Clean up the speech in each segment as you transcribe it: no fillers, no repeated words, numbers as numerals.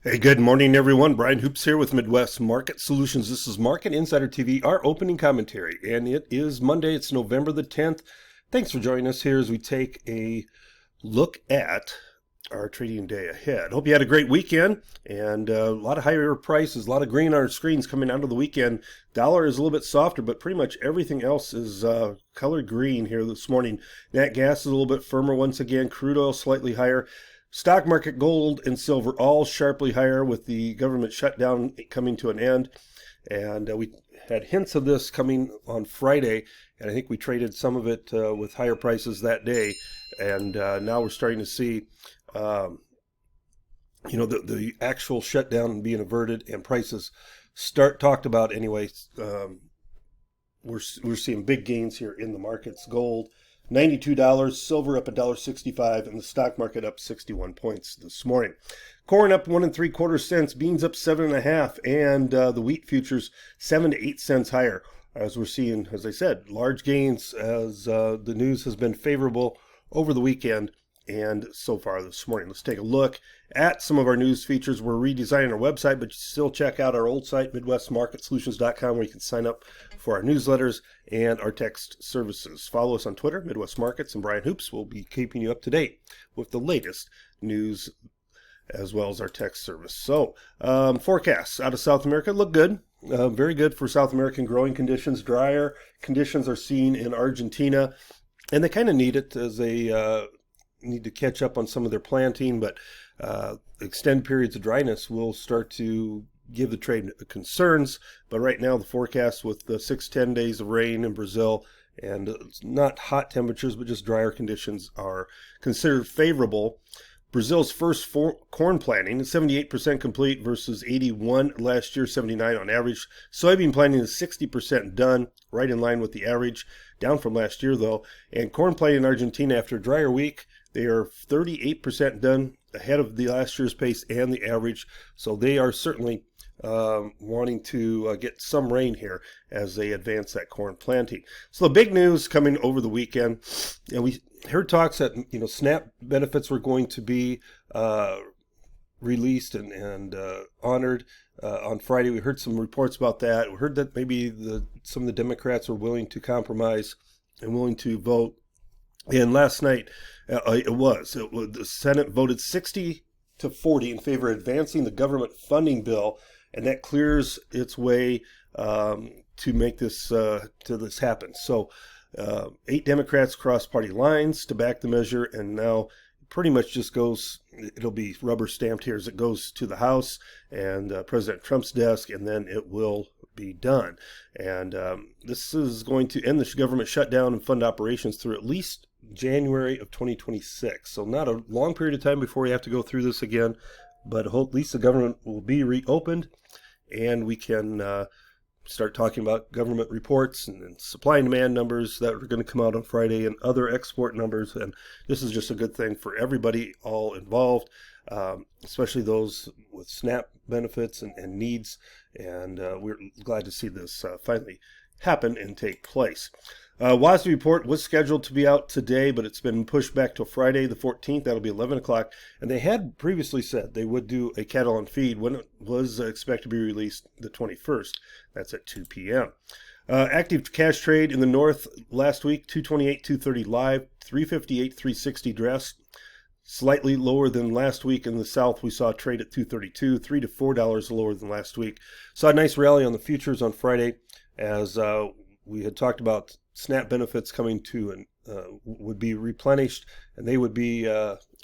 Hey, good morning, everyone. Brian Hoops here with Midwest Market Solutions. This is Market Insider TV, our opening commentary, and it is Monday. It's November the 10th. Thanks for joining us here as we take a look at our trading day ahead. Hope you had a great weekend and a lot of higher prices, a lot of green on our screens coming out of the weekend. Dollar is a little bit softer, but pretty much everything else is colored green here this morning. Nat gas is a little bit firmer once again. Crude oil slightly higher. Stock market, gold and silver all sharply higher with the government shutdown coming to an end. And we had hints of this coming on Friday, and I think we traded some of it with higher prices that day. And now we're starting to see, the actual shutdown being averted and prices talked about anyway. We're seeing big gains here in the markets. Gold $92, silver up $1.65, and the stock market up 61 points this morning. Corn up 1 3/4 cents, beans up 7.5, and the wheat futures 7 to 8 cents higher. As we're seeing, as I said, large gains as the news has been favorable over the weekend and so far this morning. Let's take a look at some of our news features. We're redesigning our website, but you still check out our old site, MidwestMarketSolutions.com, where you can sign up for our newsletters and our text services. Follow us on Twitter, Midwest Markets, and Brian Hoops will be keeping you up to date with the latest news as well as our text service. So, forecasts out of South America look good. Very good for South American growing conditions. Drier conditions are seen in Argentina, and they kind of need it as they need to catch up on some of their planting, but extended periods of dryness will start to give the trade concerns. But right now the forecast with the 6-10 days of rain in Brazil and not hot temperatures but just drier conditions are considered favorable. Brazil's first corn planting is 78% complete versus 81 last year, 79 on average. Soybean planting is 60% done, right in line with the average, down from last year though. And corn planting in Argentina after a drier week, they are 38% done, ahead of the last year's pace and the average. So they are certainly wanting to get some rain here as they advance that corn planting. So the big news coming over the weekend, and we heard talks that SNAP benefits were going to be released and honored on Friday. We heard some reports about that. We heard that maybe some of the Democrats were willing to compromise and willing to vote. And last night, the Senate voted 60 to 40 in favor of advancing the government funding bill, and that clears its way to make this happen. So 8 Democrats crossed party lines to back the measure, and now pretty much just it'll be rubber stamped here as it goes to the House and President Trump's desk, and then it will be done. And this is going to end the government shutdown and fund operations through at least January of 2026. So not a long period of time before we have to go through this again, but at least the government will be reopened and we can start talking about government reports and supply and demand numbers that are going to come out on Friday and other export numbers. And this is just a good thing for everybody all involved, especially those with SNAP benefits and needs. And we're glad to see this finally happen and take place. WASDE report was scheduled to be out today, but it's been pushed back till Friday the 14th. That'll be 11 o'clock. And they had previously said they would do a cattle on feed when it was expected to be released the 21st. That's at 2 p.m. Active cash trade in the north last week, 228, 230 live, 358, 360 dress. Slightly lower than last week. In the south, we saw a trade at 232, $3 to $4 lower than last week. Saw a nice rally on the futures on Friday as we had talked about SNAP benefits coming to and would be replenished, and they would be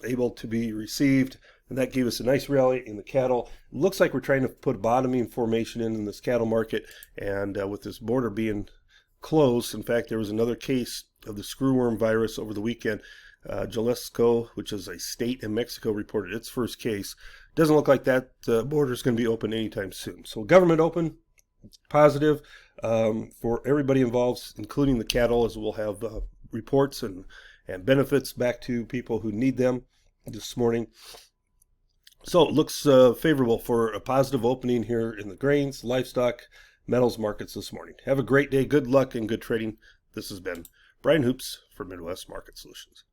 able to be received, and that gave us a nice rally in the cattle. It looks like we're trying to put a bottoming formation in this cattle market, and with this border being closed, in fact, there was another case of the screwworm virus over the weekend. Jalisco, which is a state in Mexico, reported its first case. Doesn't look like that border is going to be open anytime soon. So government open, positive for everybody involved, including the cattle, as we'll have reports and benefits back to people who need them this morning. So it looks favorable for a positive opening here in the grains, livestock, metals markets this morning. Have a great day. Good luck and good trading. This has been Brian Hoops for Midwest Market Solutions.